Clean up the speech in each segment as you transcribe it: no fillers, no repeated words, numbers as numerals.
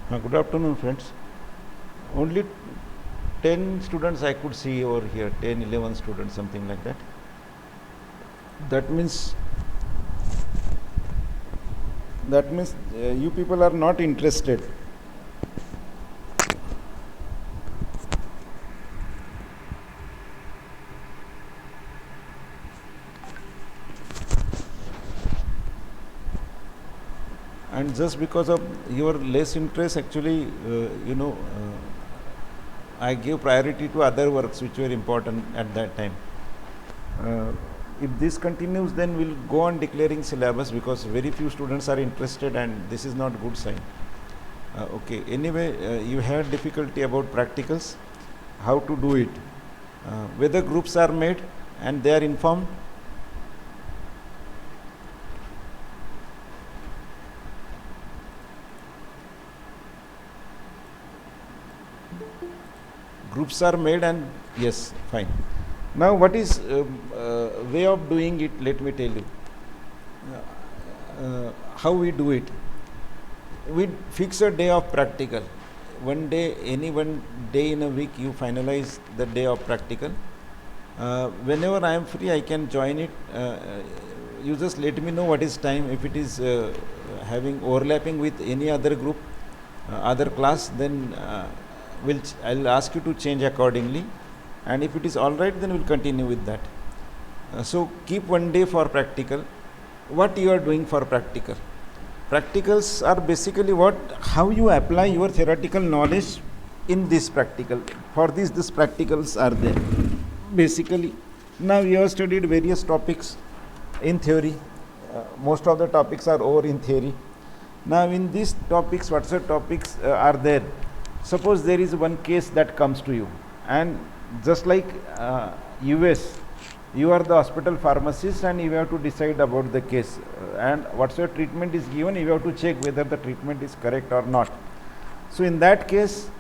Good afternoon, friends. Only 10 students I could see over here, 10, 11 students, something like that. That means you people are not interested. And just because of your less interest, actually, I gave priority to other works which were important at that time. Uh, if this continues, then we'll go on declaring syllabus because very few students are interested, and this is not good sign. Okay. Anyway, you had difficulty about practicals, how to do it, whether groups are made and they are informed. Groups are made, and yes, fine. Now, what is way of doing it? Let me tell you. How we do it. We fix a day of practical. One day, any one day in a week, you finalize the day of practical. Whenever I am free, I can join it. You just let me know what is time. If it is having overlapping with any other group, other class, then I'll ask you to change accordingly. And if it is all right, then we'll continue with that. So keep one day for practical. What you are doing for practical? Practicals are basically how you apply your theoretical knowledge in this practical. For this practicals are there. Basically, now you have studied various topics in theory. Most of the topics are over in theory. Now in these topics, what topics are there? Suppose there is one case that comes to you, and just like US, you are the hospital pharmacist and you have to decide about the case, and whatsoever treatment is given, you have to check whether the treatment is correct or not. So in that case,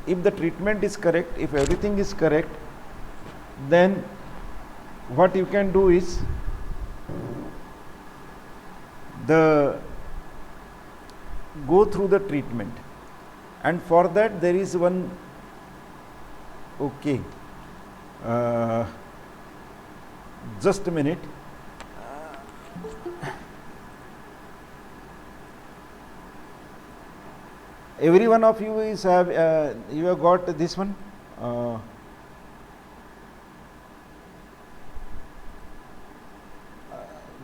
if the treatment is correct, if everything is correct, then what you can do is go through the treatment, and for that there is one just a minute. Every one of you you have got this one.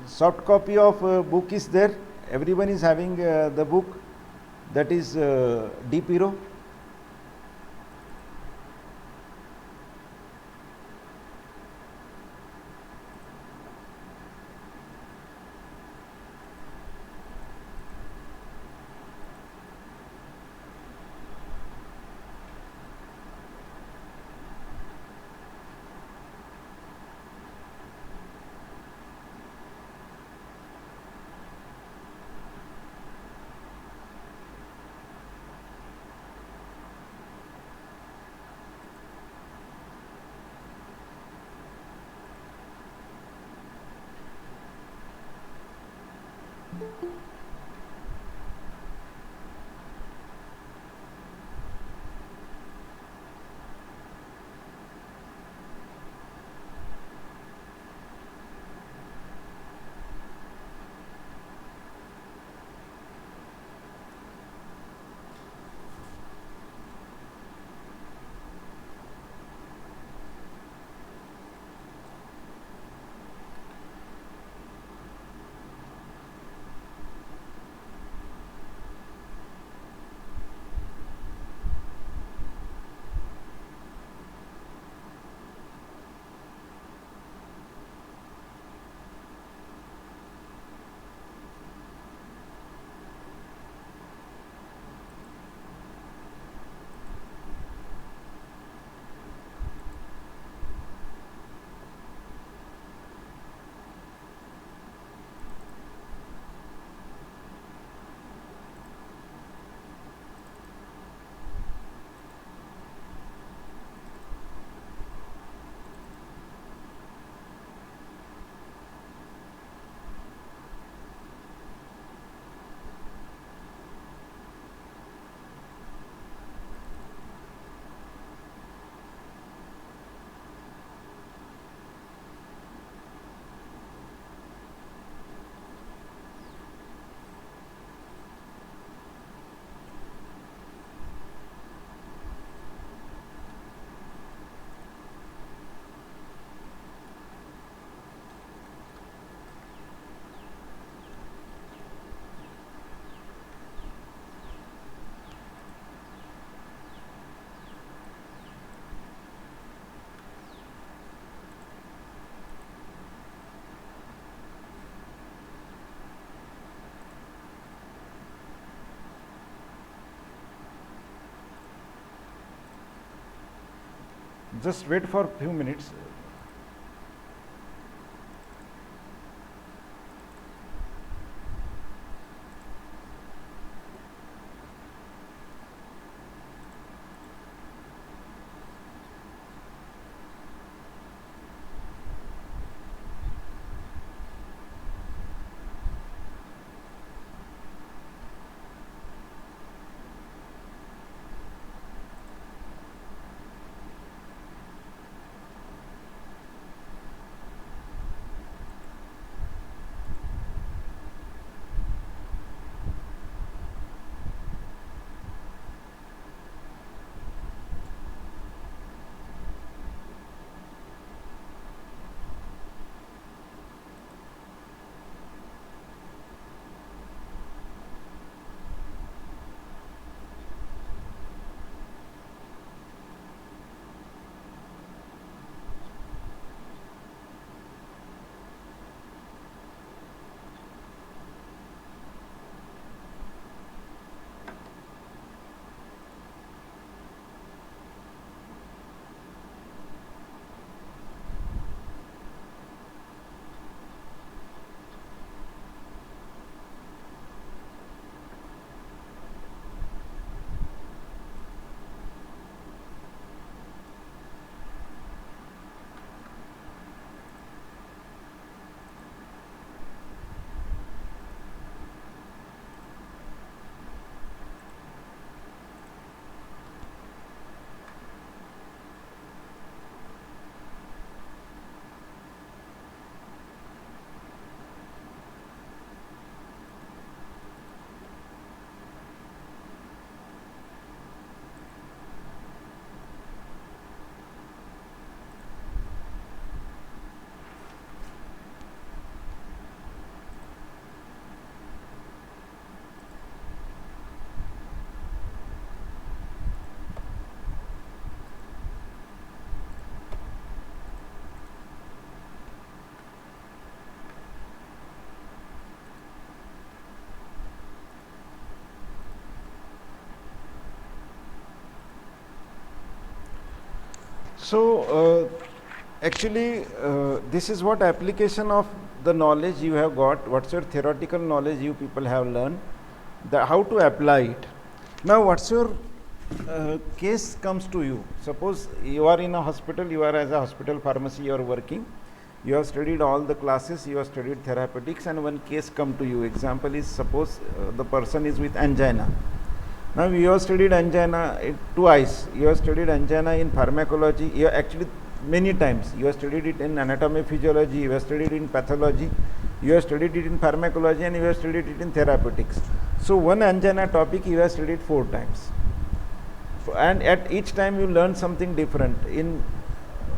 Soft copy of book is there. Everyone is having the book, that is Deep Hero. Just wait for few minutes. So actually this is what application of the knowledge you have got, what's your theoretical knowledge you people have learned, how to apply it. Now what's your case comes to you. Suppose you are in a hospital, you are as a hospital pharmacy, you are working, you have studied all the classes, you have studied therapeutics, and one case come to you. Example is, suppose the person is with angina. Now you have studied angina twice. You have studied angina in pharmacology. You have actually many times. You have studied it in anatomy, physiology. You have studied it in pathology. You have studied it in pharmacology, and you have studied it in therapeutics. So one angina topic you have studied 4 times, and at each time you learn something different. In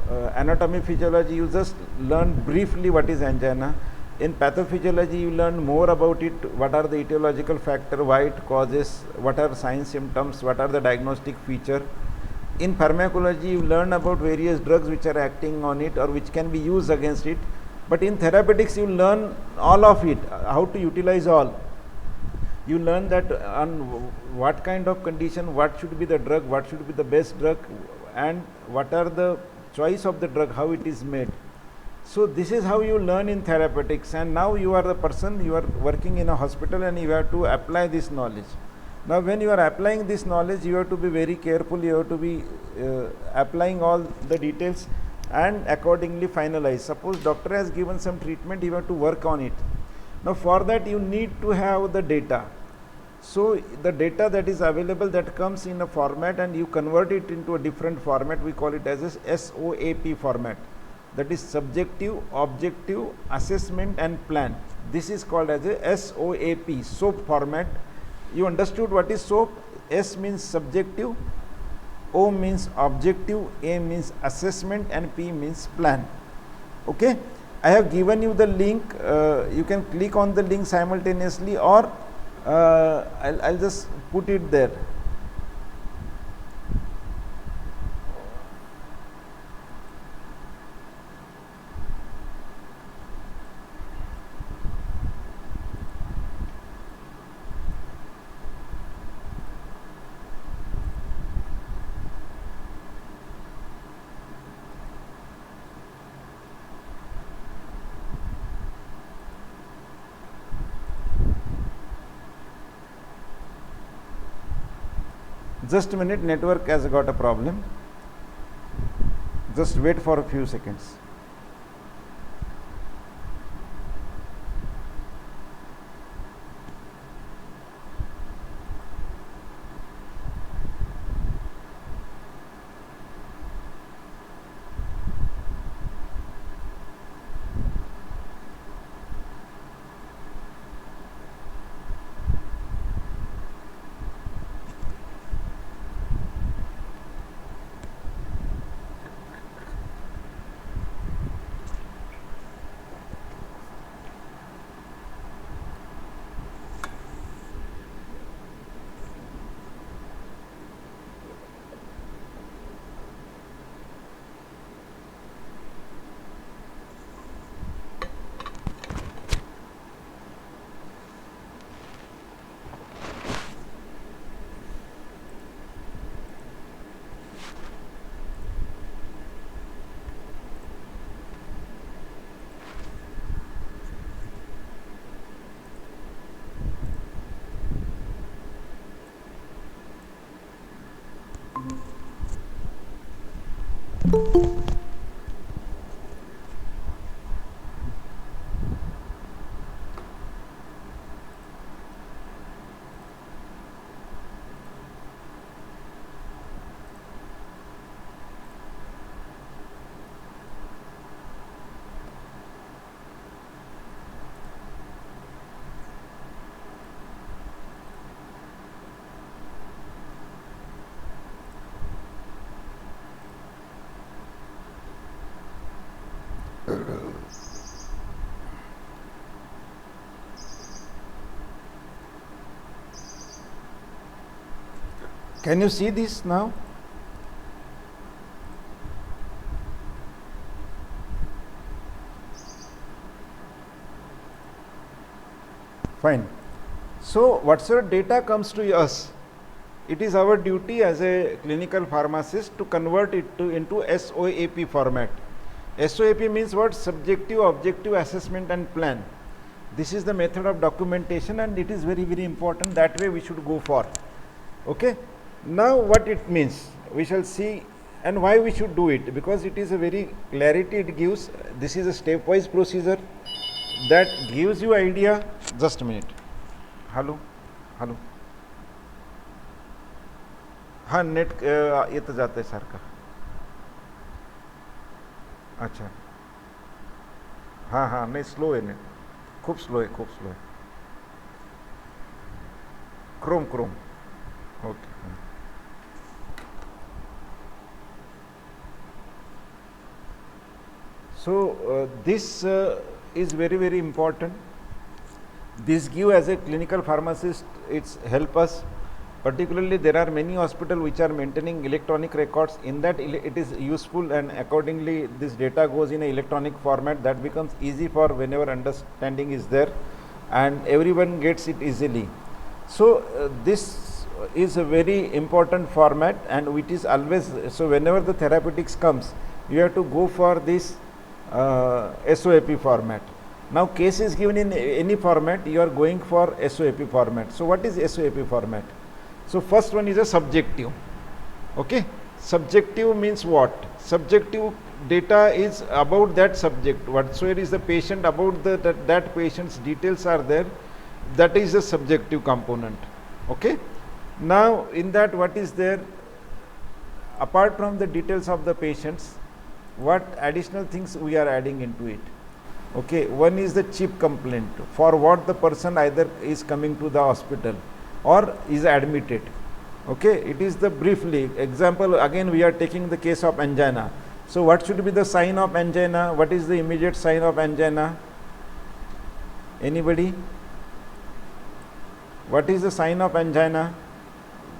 anatomy, physiology, you just learn briefly what is angina. In pathophysiology, you learn more about it, what are the etiological factors, why it causes, what are signs, symptoms, what are the diagnostic feature. In pharmacology, you learn about various drugs which are acting on it or which can be used against it. But in therapeutics, you learn all of it, how to utilize all. You learn that on what kind of condition, what should be the drug, what should be the best drug, and what are the choice of the drug, how it is made. So this is how you learn in therapeutics, and now you are the person, you are working in a hospital and you have to apply this knowledge. Now when you are applying this knowledge, you have to be very careful, you have to be applying all the details and accordingly finalize. Suppose doctor has given some treatment, you have to work on it. Now for that you need to have the data. So the data that is available, that comes in a format and you convert it into a different format. We call it as a SOAP format. That is subjective, objective, assessment and plan. This is called as a SOAP, SOAP format. You understood what is SOAP? S means subjective, O means objective, A means assessment and P means plan. Okay, I have given you the link. You can click on the link simultaneously, or I'll just put it there. Just a minute, network has got a problem. Just wait for a few seconds. Can you see this now? Fine. So whatsoever data comes to us, it is our duty as a clinical pharmacist to convert it into SOAP format. SOAP means what? Subjective, objective assessment and plan. This is the method of documentation, and it is very, very important. That way we should go for. Okay. Now what it means, we shall see, and why we should do it, because it is a very clarity it gives. This is a stepwise procedure that gives you idea. Just a minute. Hello. हाँ net येतं जातंय सारखं. अच्छा हाँ नाही slow आहे net, खूप slow आहे. Chrome okay. So this is very, very important. This give as a clinical pharmacist, it's help us. Particularly there are many hospitals which are maintaining electronic records. In that it is useful, and accordingly this data goes in an electronic format. That becomes easy for whenever understanding is there, and everyone gets it easily. So this is a very important format, and which is always, so whenever the therapeutics comes, you have to go for this SOAP format. Now case is given in any format, you are going for SOAP format. So what is SOAP format? So first one is a subjective. Okay, subjective means what? Subjective data is about that subject. Whatsoever is the patient, about that patient's details are there. That is the subjective component. Okay. Now in that, what is there? Apart from the details of the patients, what additional things we are adding into it? Okay, one is the chief complaint, for what the person either is coming to the hospital or is admitted. Okay, it is the briefly example. Again we are taking the case of angina. So what should be the sign of angina? What is the immediate sign of angina? Anybody? What is the sign of angina?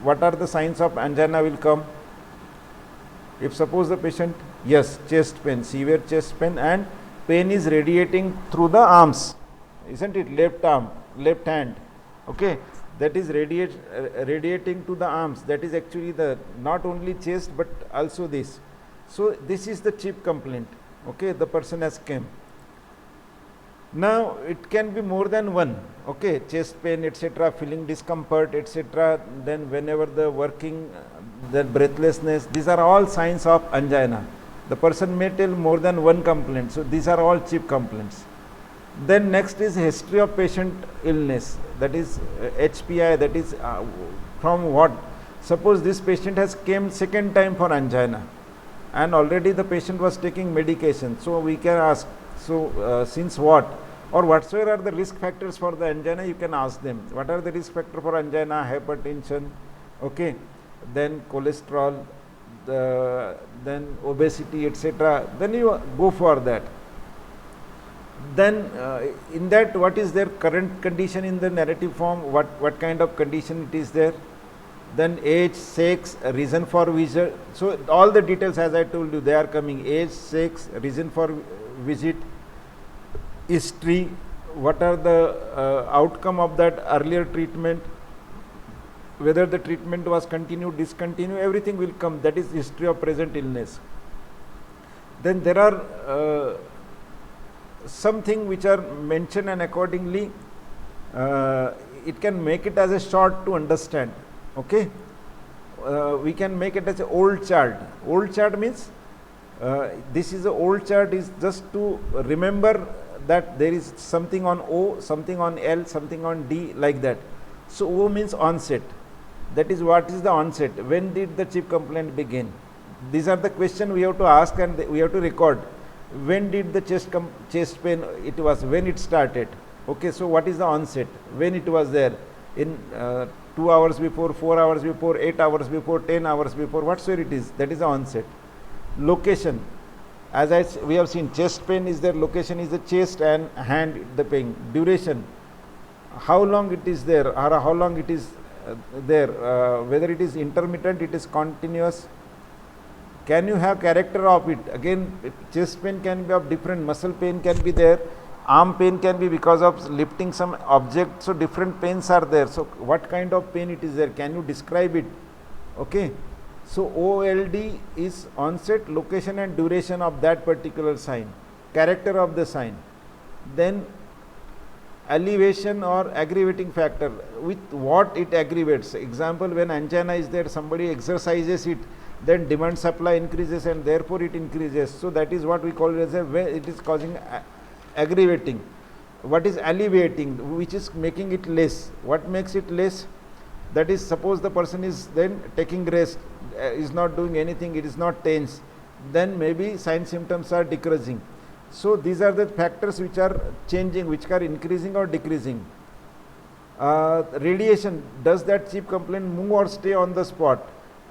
What are the signs of angina will come? If suppose the patient, yes, chest pain, severe chest pain, and pain is radiating through the arms, isn't it? Left arm, left hand. Okay, that is radiating to the arms. That is actually the not only chest but also this. So this is the chief complaint. Okay, the person has came. Now it can be more than one, okay, chest pain, etc., feeling discomfort, etc. Then whenever the working, the breathlessness, these are all signs of angina. The person may tell more than one complaint, so these are all chief complaints. Then next is history of patient illness, that is HPI, that is from what? Suppose this patient has came second time for angina and already the patient was taking medication, so we can ask, so since what, or whatsoever are the risk factors for the angina, you can ask them what are the risk factor for angina, hypertension, okay, then cholesterol, then obesity, etc. Then you go for that. Then in that, what is their current condition in the narrative form, what kind of condition it is there, then age, sex, reason for visit. So all the details, as I told you, they are coming: age, sex, reason for visit, history, what are the outcome of that earlier treatment, whether the treatment was continued, discontinued, everything will come. That is history of present illness. Then there are something which are mentioned, and accordingly it can make it as a short to understand, okay. We can make it as an old chart. Old chart means this is a old chart, is just to remember that there is something on O, something on L, something on D, like that. So O means onset, that is what is the onset, when did the chief complaint begin. These are the questions we have to ask, and we have to record. When did the chest pain, it was when it started, okay. So what is the onset, when it was there, in 2 hours before, 4 hours before, 8 hours before, 10 hours before, whatsoever it is, that is the onset. Location, as we have seen, chest pain is their location is the chest and hand, the pain. Duration, how long it is there, or how long it is there, whether it is intermittent, it is continuous. Can you have character of it? Again, chest pain can be of different, muscle pain can be there, arm pain can be because of lifting some object, so different pains are there. So what kind of pain it is there, can you describe it, okay. So OLD is onset, location and duration of that particular sign, character of the sign. Then elevation or aggravating factor, with what it aggravates. Example, when angina is there, somebody exercises it, then demand supply increases and therefore it increases. So that is what we call it as it is causing aggravating. What is alleviating, which is making it less. What makes it less? That is, suppose the person is then taking rest, is not doing anything, it is not tense, then maybe sign symptoms are decreasing. So these are the factors which are changing, which are increasing or decreasing. Radiation, does that chief complaint move or stay on the spot?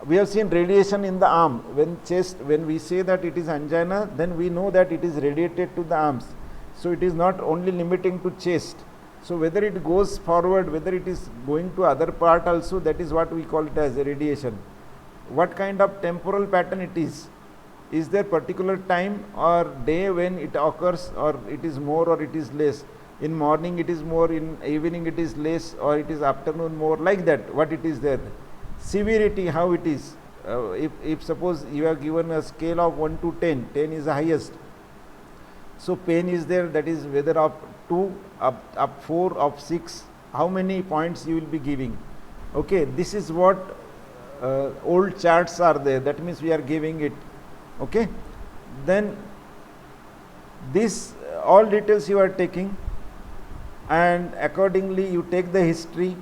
We have seen radiation in the arm. When we say that it is angina, then we know that it is radiated to the arms. So it is not only limiting to chest. So whether it goes forward, whether it is going to other part also, that is what we call it as a radiation. What kind of temporal pattern it is? Is there particular time or day when it occurs, or it is more or it is less? In morning it is more, in evening it is less, or it is afternoon more, like that, what it is there. Severity, how it is. If suppose you are given a scale of 1 to 10, 10 is the highest. So pain is there, that is whether up 2, up 4, up 6, how many points you will be giving. Okay, this is what old charts are there, that means we are giving it. Okay, then this all details you are taking, and accordingly you take the history,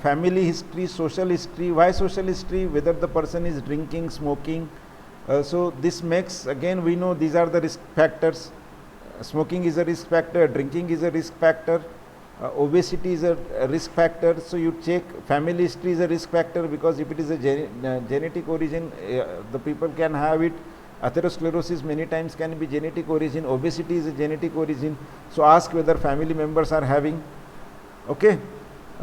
family history, social history. Why social history? Whether the person is drinking, smoking. So this makes, again we know these are the risk factors. Smoking is a risk factor, drinking is a risk factor, obesity is a risk factor. So you check family history is a risk factor, because if it is a genetic origin, the people can have it. Atherosclerosis many times can be genetic origin, obesity is a genetic origin. So ask whether family members are having. Okay.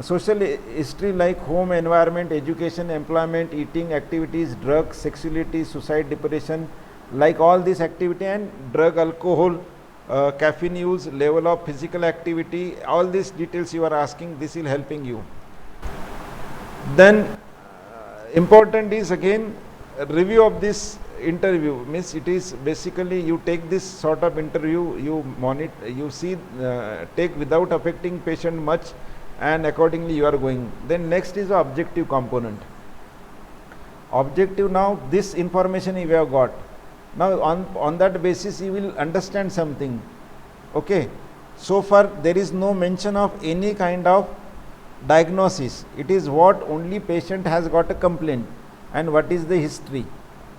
Social history like home environment, education, employment, eating activities, drugs, sexuality, suicide, depression, like all this activity, and drug, alcohol, caffeine use, level of physical activity, all these details you are asking, this will helping you. Then important is again review of this interview means it is basically you take this sort of interview, you monitor, you see, take without affecting patient much, and accordingly you are going. Then next is the objective component. Objective, now this information you have got, now on that basis you will understand something. Okay, so far there is no mention of any kind of diagnosis. It is what only patient has got a complaint and what is the history.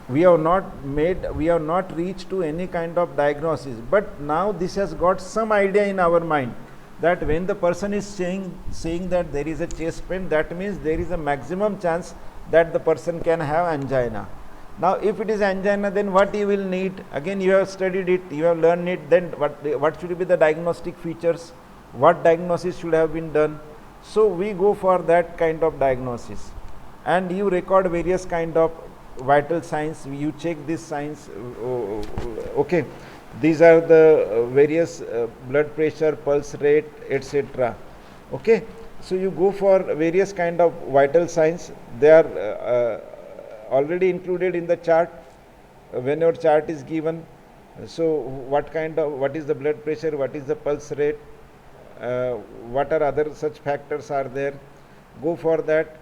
We have not reached to any kind of diagnosis, but now this has got some idea in our mind that when the person is saying that there is a chest pain, that means there is a maximum chance that the person can have angina. Now if it is angina, then what you will need? Again, you have studied it, you have learned it, then what should be the diagnostic features, what diagnosis should have been done. So we go for that kind of diagnosis, and you record various kind of vital signs, you check these signs. Okay, these are the various blood pressure, pulse rate, etc. Okay, so you go for various kind of vital signs. They are already included in the chart when your chart is given. So what is the blood pressure, what is the pulse rate, what are other such factors are there. Go for that.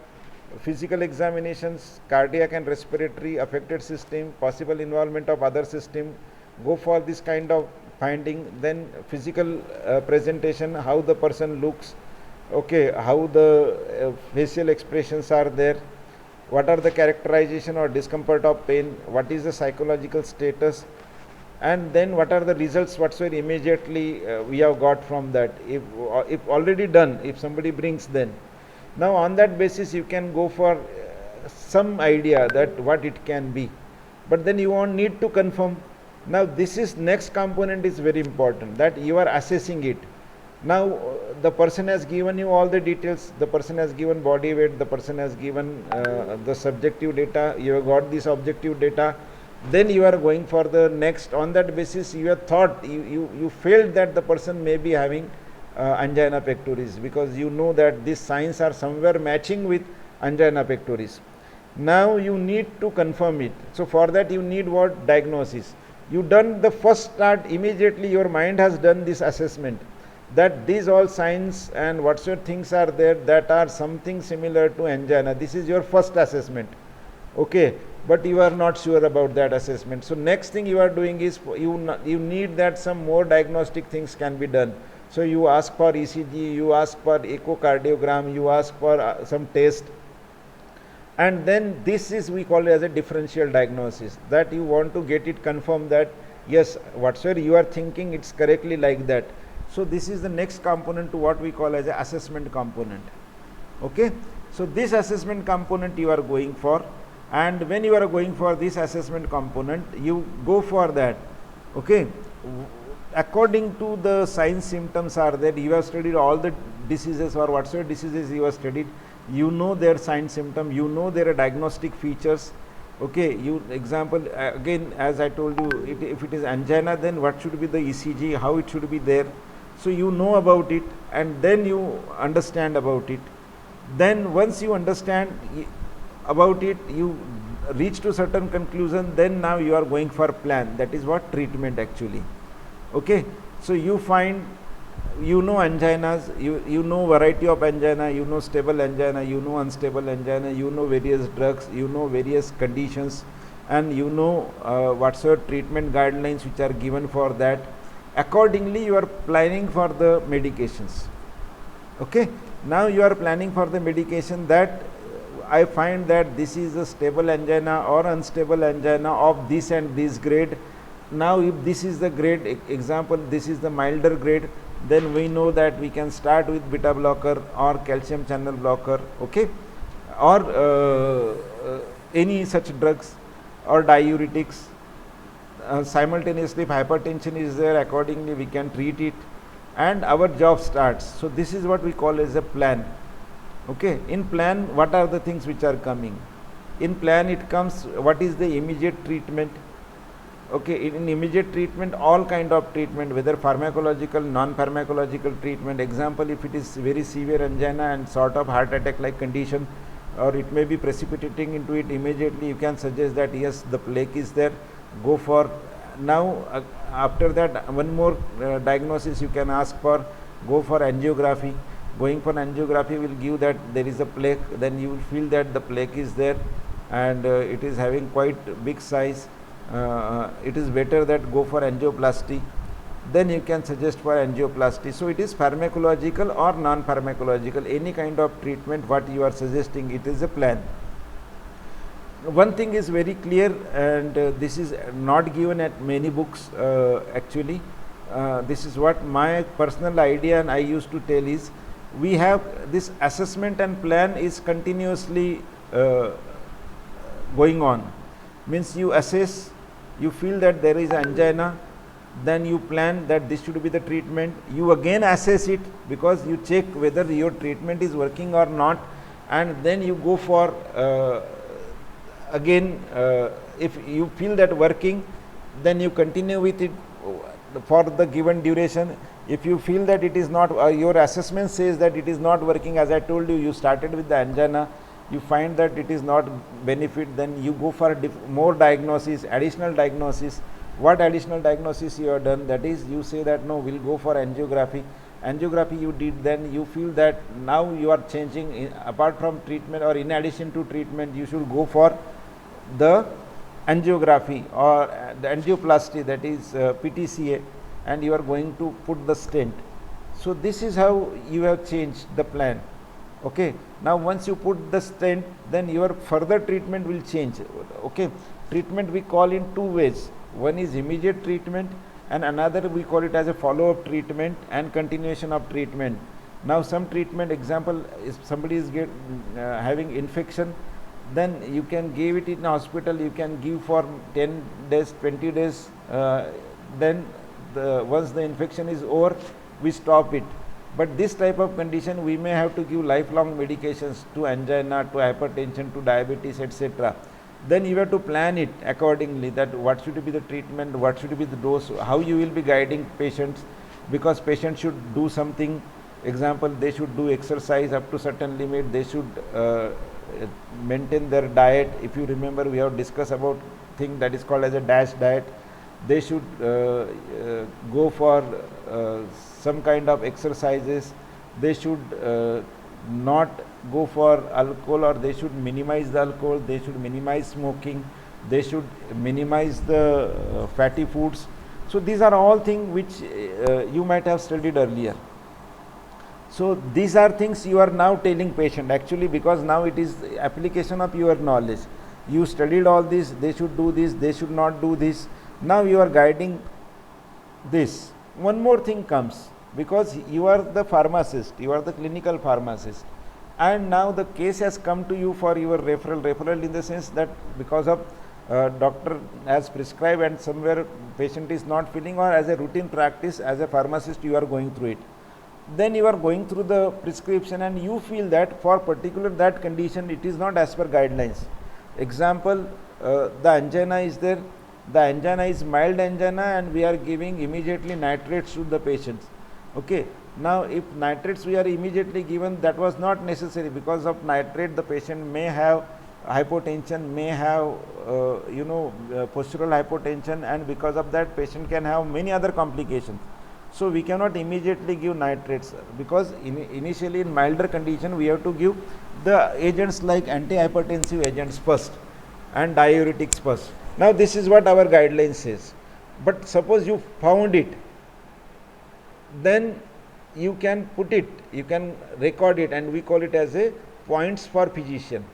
Physical examinations, cardiac and respiratory, affected system, possible involvement of other system. Go for this kind of finding. Then physical presentation, how the person looks, okay, how the facial expressions are there, what are the characterization or discomfort of pain, what is the psychological status, and then what are the results whatsoever immediately we have got from that. If already done, if somebody brings, then now on that basis you can go for some idea that what it can be, but then you won't need to confirm. Now this is next component is very important, that you are assessing it. Now the person has given you all the details, the person has given body weight, the person has given the subjective data, you have got this objective data, then you are going for the next. On that basis you have thought, you felt that the person may be having angina pectoris, because you know that these signs are somewhere matching with angina pectoris. Now you need to confirm it. So for that you need what? Diagnosis. You done the first start, immediately your mind has done this assessment that these all signs and whatsoever things are there that are something similar to angina. This is your first assessment. Okay, but you are not sure about that assessment. So next thing you are doing is you need that some more diagnostic things can be done. So you ask for ECG, you ask for echocardiogram, you ask for some test, and then this is we call it as a differential diagnosis, that you want to get it confirmed that yes, whatsoever you are thinking, it's correctly like that. So this is the next component to what we call as a assessment component. Okay, so this assessment component you are going for, and when you are going for this assessment component, you go for that. Okay, according to the signs, symptoms are there, you have studied all the diseases or whatsoever diseases you have studied, you know their sign, symptom, you know their diagnostic features. Okay, you example again, as I told you, if it is angina, then what should be the ECG, how it should be there. So you know about it, and then you understand about it. Then once you understand about it, you reach to certain conclusion, then now you are going for plan. That is what treatment actually. Okay, so you find, you know anginas, you know variety of angina, you know stable angina, you know unstable angina, you know various drugs, you know various conditions, and you know whatsoever treatment guidelines which are given for that. Accordingly you are planning for the medications. Okay, now you are planning for the medication, that I find that this is a stable angina or unstable angina of this and this grade. Now if this is the grade, example this is the milder grade, then we know that we can start with beta blocker or calcium channel blocker. Okay, or any such drugs or diuretics. Simultaneously if hypertension is there, accordingly we can treat it, and our job starts. So this is what we call as a plan. Okay, in plan what are the things which are coming? In plan it comes what is the immediate treatment. Okay, in immediate treatment, all kind of treatment, whether pharmacological, non-pharmacological treatment. Example, if it is very severe angina and sort of heart attack like condition, or it may be precipitating into it immediately, you can suggest that yes, the plaque is there, go for. Now after that, one more diagnosis you can ask for, go for angiography. Going for angiography will give that there is a plaque, then you will feel that the plaque is there and it is having quite big size. It is better that go for angioplasty. Then you can suggest for angioplasty. So it is pharmacological or non-pharmacological, any kind of treatment what you are suggesting, it is a plan. One thing is very clear, and this is not given at many books actually. This is what my personal idea and I used to tell is, we have this assessment and plan is continuously going on. Means you assess, you feel that there is angina, then you plan that this should be the treatment. You again assess it because you check whether your treatment is working or not, and then you go for again if you feel that working, then you continue with it for the given duration. If you feel that it is not, your assessment says that it is not working, as I told you, you started with the angina, you find that it is not benefit, then you go for more diagnosis, additional diagnosis. What additional diagnosis you have done? That is, you say that no, we'll go for angiography. Angiography you did, then you feel that now you are changing, apart from treatment or in addition to treatment, you should go for the angiography or the angioplasty, that is PTCA, and you are going to put the stent. So this is how you have changed the plan. Okay, now once you put the stent, then your further treatment will change. Okay, treatment we call in two ways. One is immediate treatment and another we call it as a follow-up treatment and continuation of treatment. Now some treatment, example, if somebody is having infection, then you can give it in hospital, you can give for 10 days, 20 days, then once the infection is over, we stop it. But this type of condition, we may have to give lifelong medications to angina, to hypertension, to diabetes, etc. Then you have to plan it accordingly, that what should be the treatment, what should be the dose, how you will be guiding patients, because patients should do something. Example, they should do exercise up to certain limit, they should maintain their diet. If you remember, we have discussed about thing that is called as a DASH diet. They should go for some kind of exercises. They should not go for alcohol, or they should minimize the alcohol, they should minimize smoking, they should minimize the fatty foods. So these are all things which you might have studied earlier. So these are things you are now telling patient actually, because now it is application of your knowledge. You studied all this, they should do this, they should not do this. Now you are guiding this. One more thing comes, because you are the pharmacist, you are the clinical pharmacist, and now the case has come to you for your referral in the sense that because of doctor has prescribed and somewhere patient is not feeling, or as a routine practice as a pharmacist you are going through it. Then you are going through the prescription and you feel that for particular that condition it is not as per guidelines. Example, the angina is there, the angina is mild angina and we are giving immediately nitrates to the patients. Okay, now if nitrates we are immediately given, that was not necessary. Because of nitrate the patient may have hypotension, may have postural hypotension, and because of that patient can have many other complications. So we cannot immediately give nitrates, because initially in milder condition we have to give the agents like antihypertensive agents first and diuretics first. Now this is what our guideline says. But suppose you found it, then you can put it, you can record it, and we call it as a points for physician.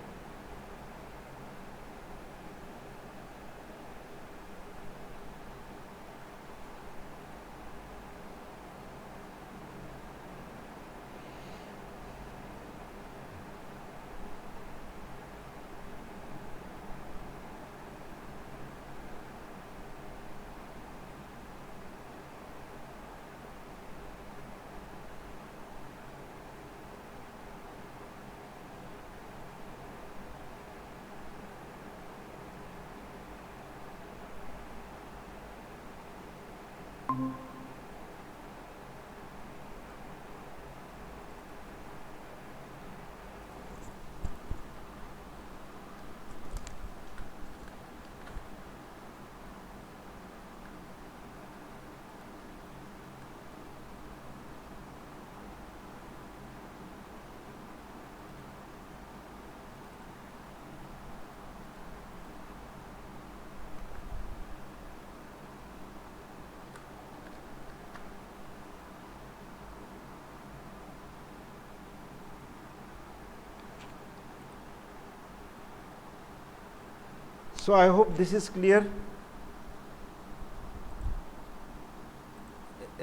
So I hope this is clear.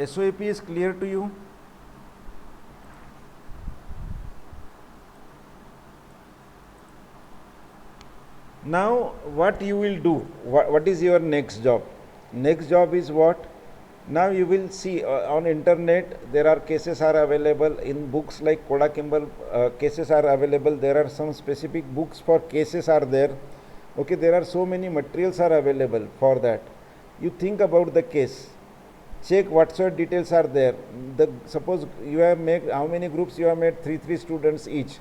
SOAP is clear to you? Now what you will do, what is your next job? Next job is what? Now you will see on internet there are cases are available in books like Koda Kimball, cases are available. There are some specific books for cases are there. Okay, there are so many materials are available for that. You think about the case, check what sort details are there. Suppose you have made, how many groups you have made? Three students each.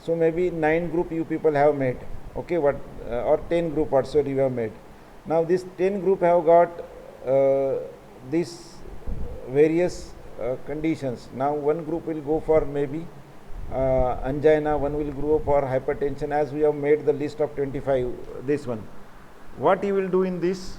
So maybe 9 group you people have made. Okay, or 10 group whatsoever you have made. Now this 10 group have got these various conditions. Now one group will go for maybe angina, one will go for hypertension, as we have made the list of 25, this one. What you will do in this?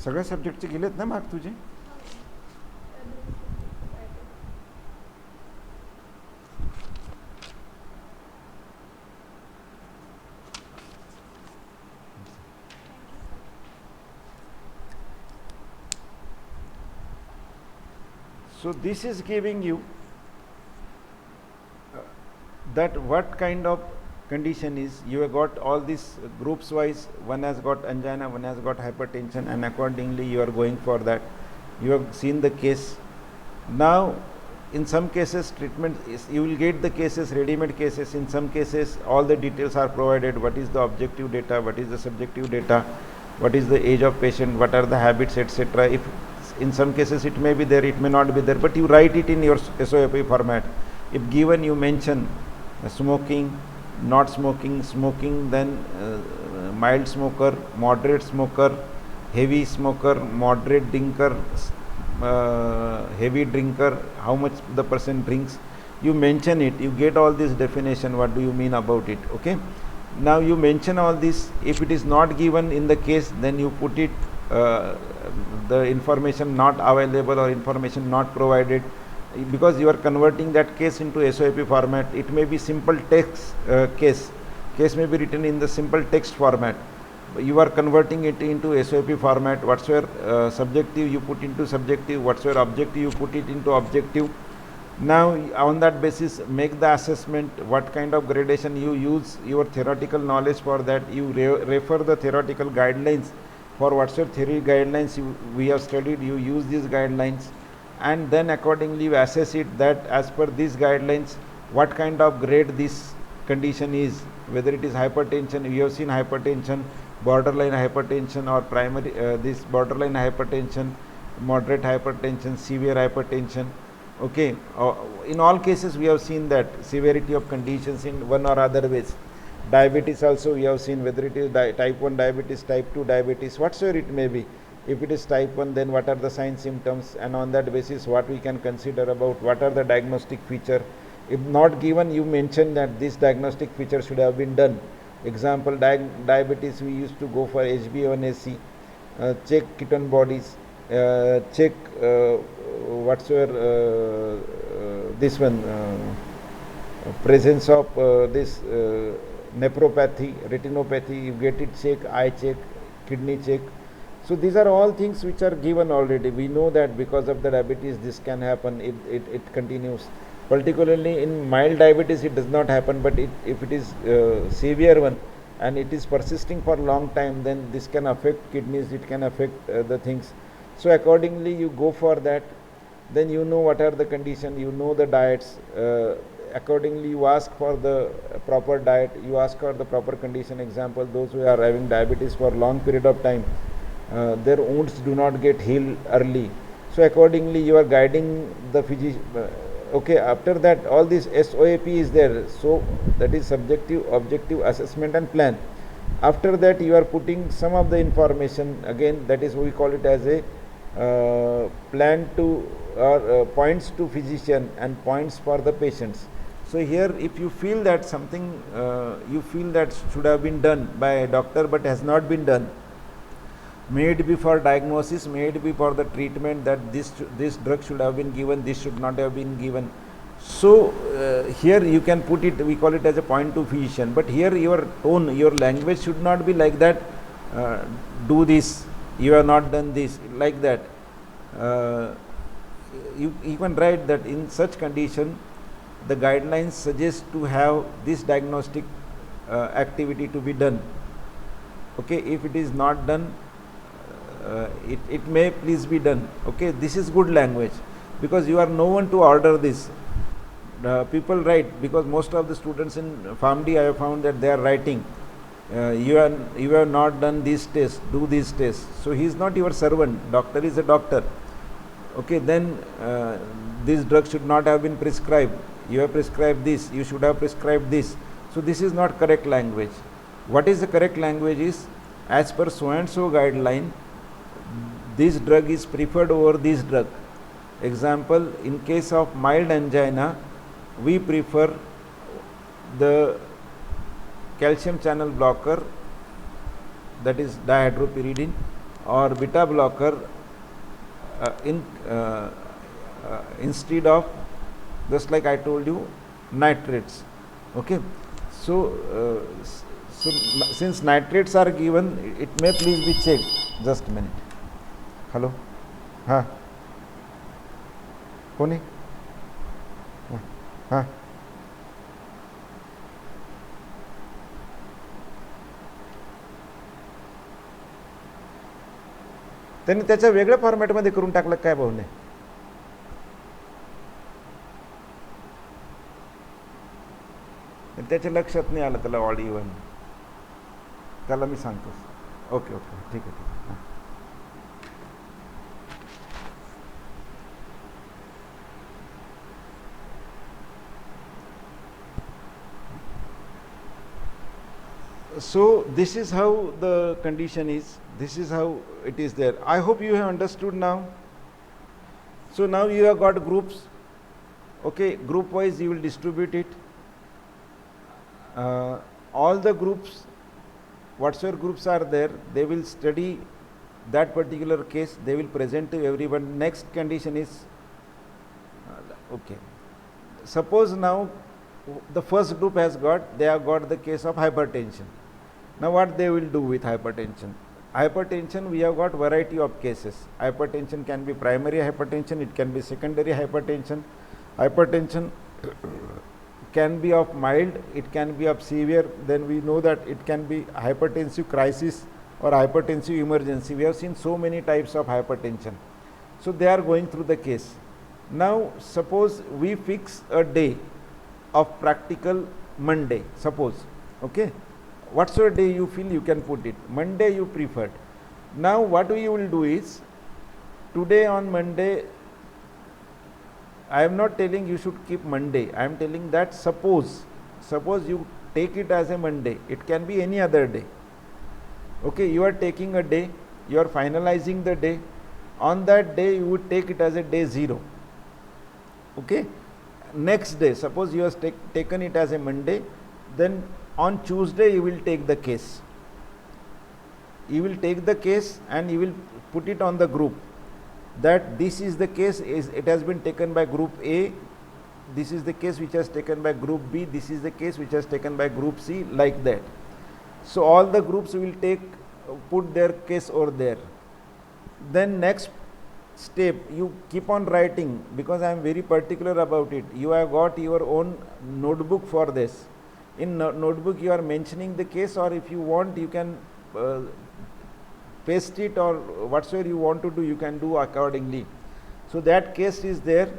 सगळ्या सब्जेक्टचे गेलेत ना mark तुझे? So this is giving you that what kind of condition is. You have got all these groups wise, one has got angina, one has got hypertension, and accordingly you are going for that. You have seen the case. Now in some cases treatment is, you will get the cases, ready-made cases. In some cases all the details are provided, what is the objective data, what is the subjective data, what is the age of patient, what are the habits, etc. If in some cases it may be there, it may not be there, but you write it in your SOAP format. If given, you mention smoking, not smoking, smoking, then mild smoker, moderate smoker, heavy smoker, moderate drinker, heavy drinker, how much the person drinks. You mention it, you get all this definition, what do you mean about it. Okay, now you mention all this. If it is not given in the case, then you put it the information not available or information not provided, because you are converting that case into SOAP format. It may be simple text case may be written in the simple text format. You are converting it into SOAP format. Whatsoever subjective you put into subjective, whatsoever objective you put it into objective. Now on that basis make the assessment, what kind of gradation you use, your theoretical knowledge for that. You refer the theoretical guidelines. For whatsoever theory guidelines we have studied, you use these guidelines, and then accordingly you assess it that as per these guidelines what kind of grade this condition is, whether it is hypertension. We have seen hypertension, borderline hypertension, or primary this borderline hypertension, moderate hypertension, severe hypertension. Okay, in all cases we have seen that severity of conditions in one or other ways. Diabetes also we have seen, whether it is type 1 diabetes, type 2 diabetes, whatsoever it may be. If it is type 1, then what are the signs, symptoms, and on that basis what we can consider about what are the diagnostic feature. If not given, you mention that this diagnostic feature should have been done. Example, diabetes, we used to go for HbA1c, check ketone bodies, check whatsoever this one, presence of this nephropathy, retinopathy, you get it check, eye check, kidney check. So these are all things which are given already. We know that because of the diabetes this can happen, it continues. Particularly in mild diabetes it does not happen, but if it is severe one and it is persisting for a long time, then this can affect kidneys, it can affect the things. So accordingly you go for that. Then you know what are the conditions, you know the diets. Accordingly you ask for the proper diet, you ask for the proper condition. Example, those who are having diabetes for long period of time, their wounds do not get healed early. So accordingly you are guiding the physician. Okay, after that all this SOAP is there. So that is subjective, objective, assessment and plan. After that you are putting some of the information again, that is we call it as a plan to or points to physician and points for the patients. So here if you feel that something you feel that should have been done by a doctor but has not been done, may it be for diagnosis, may it be for the treatment, that this drug should have been given, this should not have been given. So here you can put it, we call it as a point to physician, but here your tone, your language should not be like that, do this, you have not done this, like that. You can write that in such condition the guidelines suggest to have this diagnostic activity to be done. Okay, if it is not done, it may please be done. Okay, this is good language, because you are no one to order this. People write, because most of the students in PharmD I have found that they are writing, you have not done this test, do this test. So he is not your servant, doctor is a doctor. Okay, then this drug should not have been prescribed, you have prescribed this, you should have prescribed this. So this is not correct language. What is the correct language is, as per so and so guideline, this drug is preferred over this drug. Example, in case of mild angina, we prefer the calcium channel blocker, that is dihydropyridine, or beta blocker instead of, just like I told you, nitrates. Okay, so since nitrates are given, it may please be checked. Just a minute. Hello? हाँ कौन है? हाँ त्यांनी त्याच्या वेगळ्या फॉर्मॅटमध्ये करून टाकलं काय भाऊने? त्याच्या लक्षात नाही आलं, त्याला ऑड इव्हन, त्याला मी सांगतो. ओके ओके ठीक आहे ठीक आहे. So this is how the condition is, this is how it is there. I hope you have understood now. So now you have got groups. Okay, group wise you will distribute it. All the groups, whatsoever groups are there, they will study that particular case, they will present to everyone. Next condition is, okay, suppose now the first group has got, they have got the case of hypertension. Now what they will do with hypertension? Hypertension, we have got variety of cases. Hypertension can be primary hypertension, it can be secondary hypertension. Hypertension can be of mild, it can be of severe, then we know that it can be hypertensive crisis or hypertensive emergency. We have seen so many types of hypertension. So they are going through the case. Now suppose we fix a day of practical, Monday, suppose, okay, whatsoever day you feel you can put it, Monday you preferred. Now what we will do is, today on Monday, I am not telling you should keep Monday, I am telling that suppose you take it as a Monday, it can be any other day. Okay, you are taking a day, you are finalizing the day, on that day you would take it as a day 0. Okay, next day, suppose you have taken it as a Monday, then on Tuesday you will take the case. You will take the case and you will put it on the group, that this is the case, it has been taken by group A, this is the case which has taken by group B, this is the case which has taken by group C, like that. So all the groups will put their case over there. Then next step, you keep on writing, because I am very particular about it. You have got your own notebook for this. In notebook you are mentioning the case, or if you want you can paste it, or whatsoever you want to do you can do accordingly. So that case is there.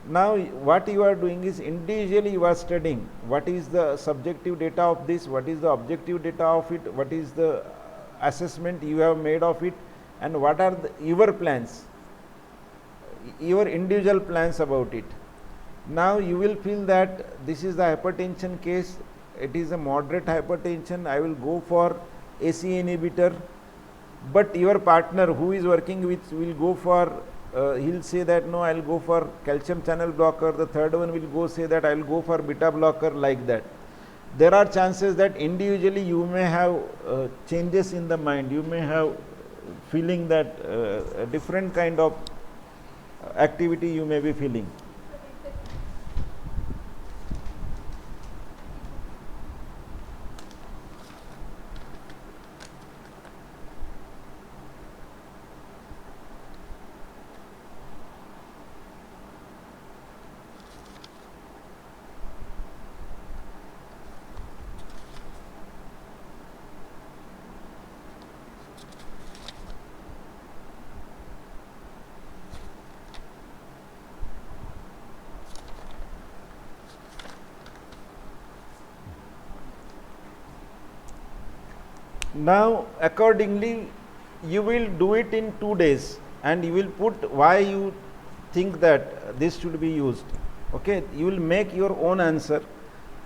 Now what you are doing is, individually you are studying what is the subjective data of this, what is the objective data of it, what is the assessment you have made of it, and what are your plans, your individual plans about it. Now you will feel that this is the hypertension case, it is a moderate hypertension, I will go for AC inhibitor. But your partner who is working with will go for, he'll say that no, I'll go for calcium channel blocker. The third one will go say that I'll go for beta blocker, like that. There are chances that individually you may have changes in the mind. You may have feeling that a different kind of activity you may be feeling. Now accordingly you will do it in 2 days, and you will put why you think that this should be used. Okay, you will make your own answer.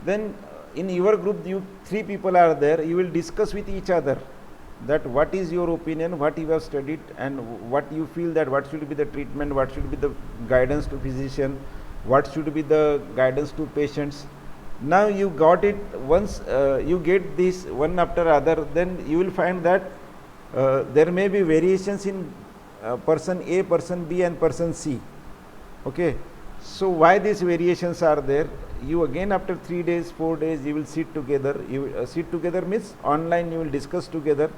Then in your group, you 3 people are there, you will discuss with each other that what is your opinion, what you have studied, and what you feel that what should be the treatment, what should be the guidance to physician, what should be the guidance to patients. Now you got it. Once you get this one after other, then you will find that there may be variations in person A, person B and person C. Okay, so why these variations are there? You again after 3 days, 4 days, you will sit together. You sit together means online, you will discuss together,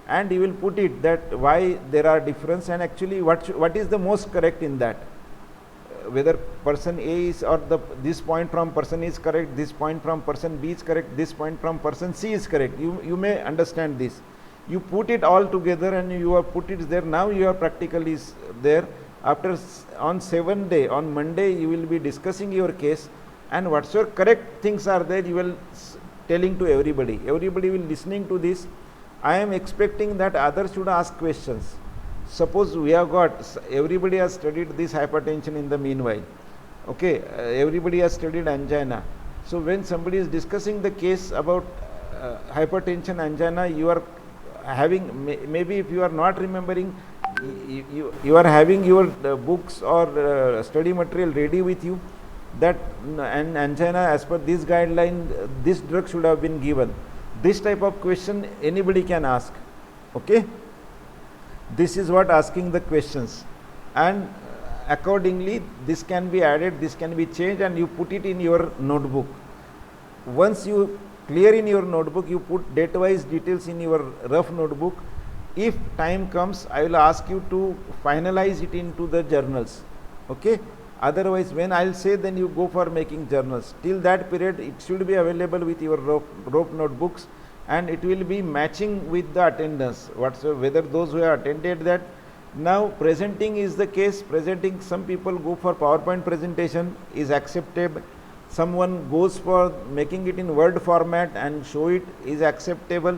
and you will put it that why there are difference, and actually what is the most correct in that. Whether person A is, or this point from person is correct, this point from person B is correct, this point from person C is correct. You may understand this. You put it all together and you have put it there. Now your practical is there. After on 7th day, on Monday, you will be discussing your case, and whatsoever correct things are there, you will telling to everybody. Everybody will listening to this. I am expecting that others should ask questions. Suppose we have got, everybody has studied this hypertension in the meanwhile. Okay, everybody has studied angina. So when somebody is discussing the case about hypertension, angina, you are having, maybe if you are not remembering, you are having your books or study material ready with you, that an angina as per this guideline, this drug should have been given. This type of question anybody can ask. Okay. This is what asking the questions, and accordingly this can be added, this can be changed, and you put it in your notebook. Once you clear in your notebook, you put date wise details in your rough notebook. If time comes, I will ask you to finalize it into the journals. Okay, otherwise when I will say, then you go for making journals. Till that period it should be available with your rope notebooks, and it will be matching with the attendance, whether those who have attended that. Now presenting is the case. Presenting, some people go for PowerPoint presentation, is acceptable. Someone goes for making it in Word format and show it, is acceptable.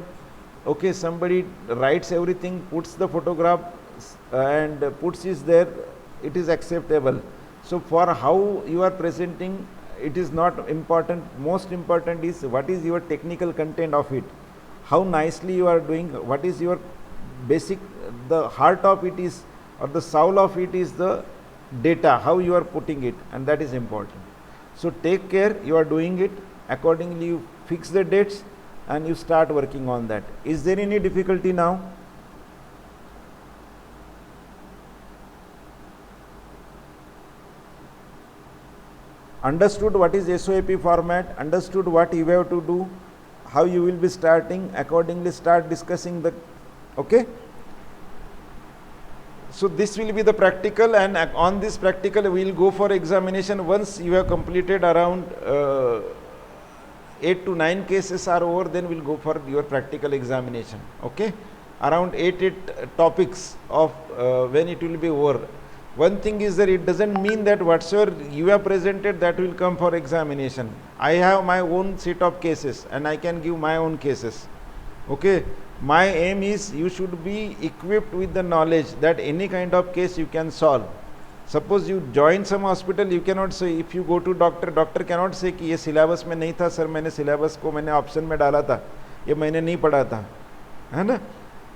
Okay, somebody writes everything, puts the photograph and puts it there, it is acceptable. So for how you are presenting, it is not important. Most important is what is your technical content of it, how nicely you are doing, what is your basic, the heart of it is, or the soul of it is the data, how you are putting it, and that is important. So take care, you are doing it accordingly. You fix the dates and you start working on that. Is there any difficulty now? Understood what is SOAP format, understood what you have to do, how you will be starting, accordingly start discussing the, okay. So this will be the practical, and on this practical we will go for examination. Once you have completed around 8 to 9 cases are over, then we will go for your practical examination. Okay, around 8 topics of when it will be over. One thing is that it doesn't mean that whatsoever you have presented that will come for examination. I have my own set of cases and I can give my own cases. Okay, my aim is you should be equipped with the knowledge that any kind of case you can solve. Suppose you join some hospital, you cannot say, if you go to doctor cannot say कि ये syllabus में नहीं था sir, मैंने syllabus को मैंने option में डाला था, ये मैंने नहीं पढ़ा था, है ना?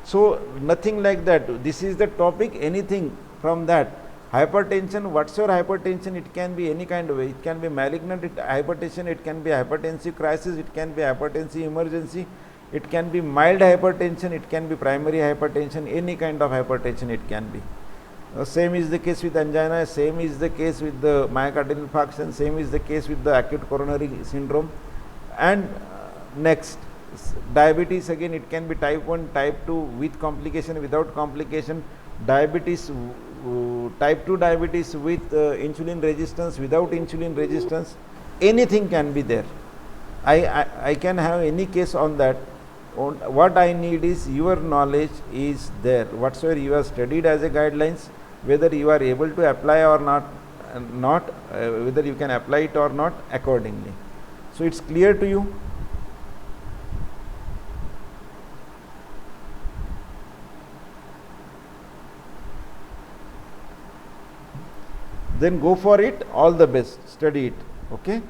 So nothing like that. This is the topic, anything from that. Hypertension, what's your hypertension? It can be any kind of way. It can be malignant hypertension, it can be hypertensive crisis, it can be hypertensive emergency, it can be mild hypertension, it can be primary hypertension, any kind of hypertension it can be. Same is the case with angina, same is the case with the myocardial infarction, same is the case with the acute coronary syndrome. And next, diabetes, again it can be type 1, type 2 with complication, without complication, diabetes, type 2 diabetes with insulin resistance, without insulin resistance, anything can be there. I can have any case on that. What I need is your knowledge is there. Whatsoever you have studied as a guidelines, whether you are able to apply or not, whether you can apply it or not accordingly. So it's clear to you. Then go for it, all the best, study it, okay.